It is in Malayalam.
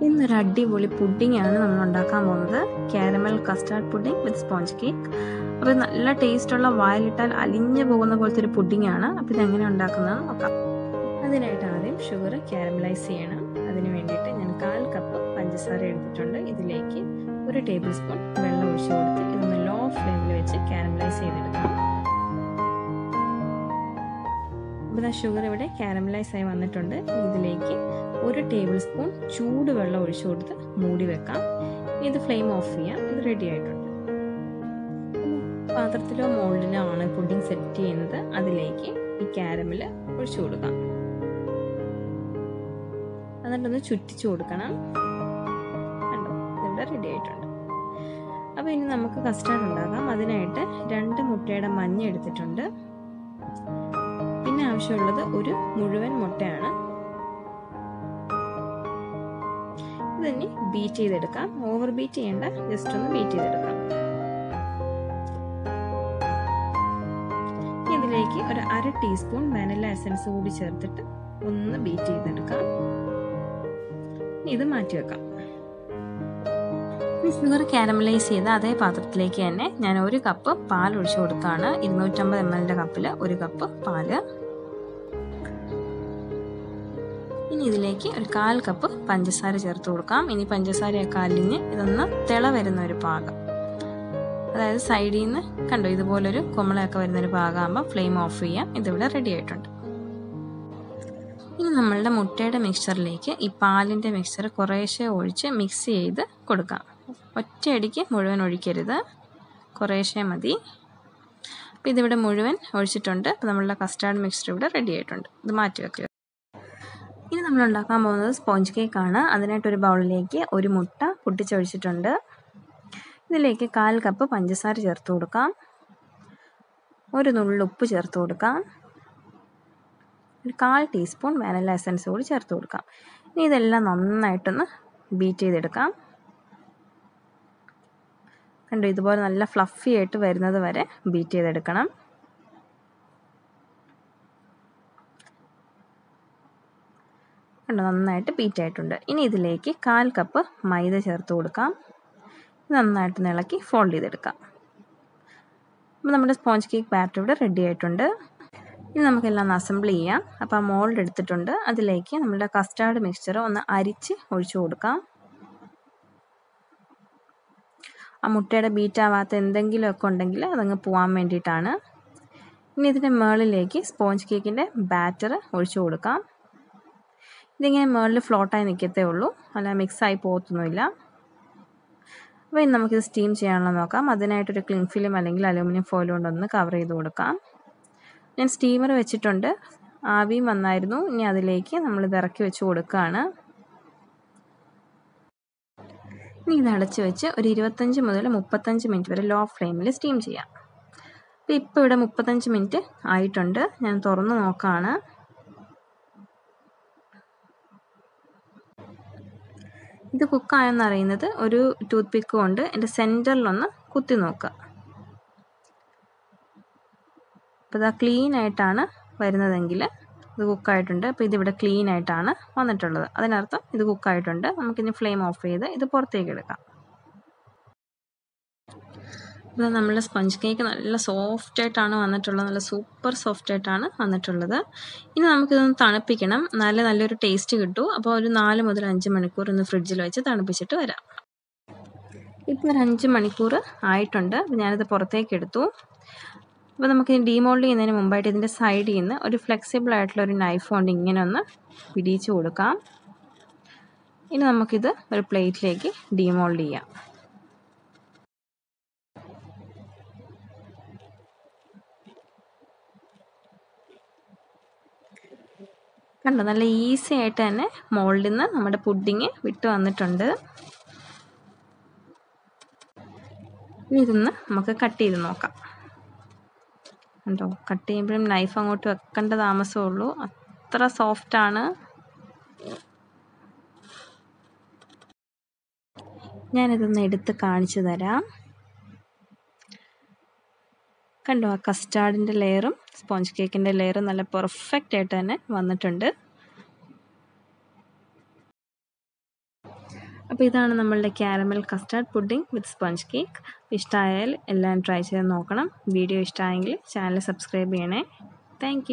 ഇന്നൊരു അടിപൊളി പുഡിങ്ങാണ് നമ്മൾ ഉണ്ടാക്കാൻ പോകുന്നത്. കാരമൽ കസ്റ്റാർഡ് പുഡിംഗ് വിത്ത് സ്പോഞ്ച് കേക്ക്. അപ്പോൾ നല്ല ടേസ്റ്റുള്ള വായിലിട്ടാൽ അലിഞ്ഞു പോകുന്ന പോലത്തെ ഒരു പുഡിങ്ങാണ്. അപ്പോൾ ഇതെങ്ങനെ ഉണ്ടാക്കുന്നതെന്ന് നോക്കാം. അതിനായിട്ട് ആദ്യം ഷുഗർ കാരമലൈസ് ചെയ്യണം. അതിന് വേണ്ടിയിട്ട് ഞാൻ 1/4 കപ്പ് പഞ്ചസാര എടുത്തിട്ടുണ്ട്. ഇതിലേക്ക് 1 ടേബിൾ സ്പൂൺ വെള്ളം ഒഴിച്ച് കൊടുത്ത് ഇതൊന്ന് ലോ ഫ്ലെയിമിൽ വെച്ച് കാരമലൈസ് ചെയ്തെടുക്കാം. അപ്പോൾ ഷുഗർ ഇവിടെ കാരമലൈസ് ആയി വന്നിട്ടുണ്ട്. ഇതിലേക്ക് 1 ടേബിൾ സ്പൂൺ ചൂടുവെള്ളം ഒഴിച്ചു കൊടുത്ത് മൂടി വെക്കാം. ഇത് ഫ്ലെയിം ഓഫ് ചെയ്യാം. ഇത് റെഡി ആയിട്ടുണ്ട്. പാത്രത്തിലോ മോൾഡിലോ ആണ് പുഡിംഗ് സെറ്റ് ചെയ്യുന്നത്. അതിലേക്ക് ഈ കാരമൽ ഒഴിച്ചു കൊടുക്കാം. എന്നിട്ടൊന്ന് ചുറ്റിച്ചു കൊടുക്കണം. കണ്ടോ, ഇതിവിടെ റെഡി ആയിട്ടുണ്ട്. അപ്പോൾ ഇനി നമുക്ക് കസ്റ്റാർഡ് ഉണ്ടാക്കാം. അതിനായിട്ട് 2 മുട്ടയുടെ മഞ്ഞ എടുത്തിട്ടുണ്ട്. പിന്നെ ആവശ്യമുള്ളത് ഒരു മുഴുവൻ മുട്ടയാണ്. ഇതന്നെ ബീറ്റ് ചെയ്തെടുക്കാം. ഓവർ ബീറ്റ് ചെയ്യേണ്ട, ജസ്റ്റ് ഒന്ന് ബീറ്റ് ചെയ്തെടുക്കാം. ഇതിലേക്ക് ഒരു 1/2 ടീസ്പൂൺ വാനില എസൻസ് കൂടി ചേർത്തിട്ട് ഒന്ന് ബീറ്റ് ചെയ്തെടുക്കാം. ഇത് മാറ്റി വെക്കാം. ഷുഗർ കാരമലൈസ് ചെയ്ത അതേ പാത്രത്തിലേക്ക് തന്നെ ഞാൻ 1 കപ്പ് പാൽ ഒഴിച്ചു കൊടുക്കുകയാണ്. 250 ml കപ്പിൽ 1 കപ്പ് പാല്. ഇനി ഇതിലേക്ക് ഒരു 1/4 കപ്പ് പഞ്ചസാര ചേർത്ത് കൊടുക്കാം. ഇനി പഞ്ചസാരയൊക്കെ അലിഞ്ഞ് ഇതൊന്ന് തിള വരുന്ന ഒരു പാകം, അതായത് സൈഡിൽ നിന്ന് കണ്ടോ ഇതുപോലൊരു കുമളയൊക്കെ വരുന്നൊരു പാകമാകുമ്പോൾ ഫ്ലെയിം ഓഫ് ചെയ്യാം. ഇതിവിടെ റെഡി ആയിട്ടുണ്ട്. ഇനി നമ്മളുടെ മുട്ടയുടെ മിക്സ്ചറിലേക്ക് ഈ പാലിൻ്റെ മിക്സ്ചർ കുറേശ്ശെ ഒഴിച്ച് മിക്സ് ചെയ്ത് കൊടുക്കാം. ഒറ്റയടിക്ക് മുഴുവൻ ഒഴിക്കരുത്, കുറേശ്ശെ മതി. അപ്പോൾ ഇതിവിടെ മുഴുവൻ ഒഴിച്ചിട്ടുണ്ട്. അപ്പോൾ നമ്മളുടെ കസ്റ്റാർഡ് മിക്സ്ചർ ഇവിടെ റെഡി ആയിട്ടുണ്ട്. ഇത് മാറ്റി വെക്കുക. ഇനി നമ്മൾ ഉണ്ടാക്കാൻ പോകുന്നത് സ്പോഞ്ച് കേക്കാണ്. അതിനായിട്ടൊരു ബൗളിലേക്ക് 1 മുട്ട പൊട്ടിച്ചൊഴിച്ചിട്ടുണ്ട്. ഇതിലേക്ക് 1/4 കപ്പ് പഞ്ചസാര ചേർത്ത് കൊടുക്കാം. 1 നുള്ള് ഉപ്പ് ചേർത്ത് കൊടുക്കാം. ഒരു 1/4 ടീസ്പൂൺ വാനില എസൻസ് കൂടി ചേർത്ത് കൊടുക്കാം. ഇനി ഇതെല്ലാം നന്നായിട്ടൊന്ന് ബീറ്റ് ചെയ്തെടുക്കാം. കണ്ടോ, ഇതുപോലെ നല്ല ഫ്ലഫി ആയിട്ട് വരുന്നത് വരെ ബീറ്റ് ചെയ്തെടുക്കണം. കണ്ടോ, നന്നായിട്ട് ബീറ്റ് ആയിട്ടുണ്ട്. ഇനി ഇതിലേക്ക് 1/4 കപ്പ് മൈദ ചേർത്ത് കൊടുക്കാം. നന്നായിട്ട് ഇളക്കി ഫോൾഡ് ചെയ്തെടുക്കാം. അപ്പോൾ നമ്മുടെ സ്പോഞ്ച് കേക്ക് ബാറ്റർ ഇവിടെ റെഡി ആയിട്ടുണ്ട്. ഇനി നമുക്കെല്ലാം അസംബിൾ ചെയ്യാം. അപ്പോൾ ആ മോൾഡ് എടുത്തിട്ടുണ്ട്. അതിലേക്ക് നമ്മുടെ കസ്റ്റാർഡ് മിക്സ്ചർ ഒന്ന് അരിച്ച് ഒഴിച്ചു കൊടുക്കാം. ആ മുട്ടയുടെ ബീറ്റ് ആവാത്ത എന്തെങ്കിലുമൊക്കെ ഉണ്ടെങ്കിൽ അതങ്ങ് പോകാൻ വേണ്ടിയിട്ടാണ്. ഇനി ഇതിൻ്റെ മുകളിലേക്ക് സ്പോഞ്ച് കേക്കിൻ്റെ ബാറ്റർ ഒഴിച്ചു കൊടുക്കാം. ഇതിങ്ങനെ മുകളിൽ ഫ്ലോട്ടായി നിൽക്കത്തേ ഉള്ളൂ, അല്ല മിക്സായി പോകത്തൊന്നുമില്ല. അപ്പോൾ ഇനി നമുക്കിത് സ്റ്റീം ചെയ്യാനുള്ള നോക്കാം. അതിനായിട്ടൊരു ക്ലിംഗ് ഫിലിം അല്ലെങ്കിൽ അലൂമിനിയം ഫോയിൽ കൊണ്ടൊന്ന് കവർ ചെയ്ത് കൊടുക്കാം. ഞാൻ സ്റ്റീമർ വെച്ചിട്ടുണ്ട്. ആവിയും വന്നായിരുന്നു. ഇനി അതിലേക്ക് നമ്മളിത് ഇറക്കി വെച്ച് കൊടുക്കുകയാണ്. ഇനി ഇത് അടച്ച് വെച്ച് ഒരു 25 മുതൽ 35 മിനിറ്റ് വരെ ലോ ഫ്ലെയിമിൽ സ്റ്റീം ചെയ്യാം. അപ്പോൾ ഇപ്പോൾ ഇവിടെ 35 മിനിറ്റ് ആയിട്ടുണ്ട്. ഞാൻ തുറന്ന് നോക്കുകയാണ്. ഇത് കുക്കായെന്ന് അറിയുന്നത് ഒരു ടൂത്ത് പിക്ക് കൊണ്ട് എൻ്റെ സെൻറ്ററിലൊന്ന് കുത്തി നോക്കുക. അപ്പോൾ ഇത് ക്ലീൻ ആയിട്ടാണ് വരുന്നതെങ്കിൽ ഇത് കുക്കായിട്ടുണ്ട്. അപ്പോൾ ഇതിവിടെ ക്ലീൻ ആയിട്ടാണ് വന്നിട്ടുള്ളത്. അതിനർത്ഥം ഇത് കുക്കായിട്ടുണ്ട്. നമുക്കിനി ഫ്ലെയിം ഓഫ് ചെയ്ത് ഇത് പുറത്തേക്ക് എടുക്കാം. ഇത് നമ്മുടെ സ്പഞ്ച് കേക്ക് നല്ല സോഫ്റ്റ് ആയിട്ടാണ് വന്നിട്ടുള്ളത്. നല്ല സൂപ്പർ സോഫ്റ്റ് ആയിട്ടാണ് വന്നിട്ടുള്ളത്. ഇനി നമുക്കിതൊന്ന് തണുപ്പിക്കണം. നല്ലൊരു ടേസ്റ്റ് കിട്ടും. അപ്പോൾ ഒരു 4 മുതൽ 5 മണിക്കൂർ ഒന്ന് ഫ്രിഡ്ജിൽ വെച്ച് തണുപ്പിച്ചിട്ട് വരാം. ഇപ്പോൾ ഒരു 5 മണിക്കൂർ ആയിട്ടുണ്ട്. അപ്പോൾ ഞാനിത് പുറത്തേക്ക് എടുത്തു. അപ്പോൾ നമുക്ക് ഡീമോൾഡ് ചെയ്യുന്നതിന് മുമ്പായിട്ട് ഇതിൻ്റെ സൈഡിൽ നിന്ന് ഒരു ഫ്ലെക്സിബിൾ ആയിട്ടുള്ള ഒരു നൈഫ് കൊണ്ട് ഇങ്ങനെ ഒന്ന് പിടിച്ച് കൊടുക്കാം. ഇനി നമുക്കിത് ഒരു പ്ലേറ്റിലേക്ക് ഡീമോൾഡ് ചെയ്യാം. കണ്ടോ, നല്ല ഈസി ആയിട്ട് തന്നെ മോൾഡിൽ നിന്ന് നമ്മുടെ പുഡിങ് വിട്ട് വന്നിട്ടുണ്ട്. ഇനി ഇതൊന്ന് നമുക്ക് കട്ട് ചെയ്ത് നോക്കാം. കണ്ടോ, കട്ട് ചെയ്യുമ്പോഴും നൈഫ് അങ്ങോട്ട് വെക്കേണ്ട താമസമേ ഉള്ളൂ. അത്ര സോഫ്റ്റാണ്. ഞാനിതൊന്ന് എടുത്ത് കാണിച്ചു തരാം. കണ്ടോ, ആ കസ്റ്റാർഡിൻ്റെ ലെയറും സ്പോഞ്ച് കേക്കിൻ്റെ ലെയറും നല്ല പെർഫെക്റ്റ് ആയിട്ട് തന്നെ വന്നിട്ടുണ്ട്. അപ്പോൾ ഇതാണ് നമ്മളുടെ ക്യാരമൽ കസ്റ്റാർഡ് പുഡിംഗ് വിത്ത് സ്പോഞ്ച് കേക്ക്. ഇഷ്ടമായാൽ എല്ലാം ട്രൈ ചെയ്ത് നോക്കണം. വീഡിയോ ഇഷ്ടമായെങ്കിൽ ചാനൽ സബ്സ്ക്രൈബ് ചെയ്യണേ. താങ്ക്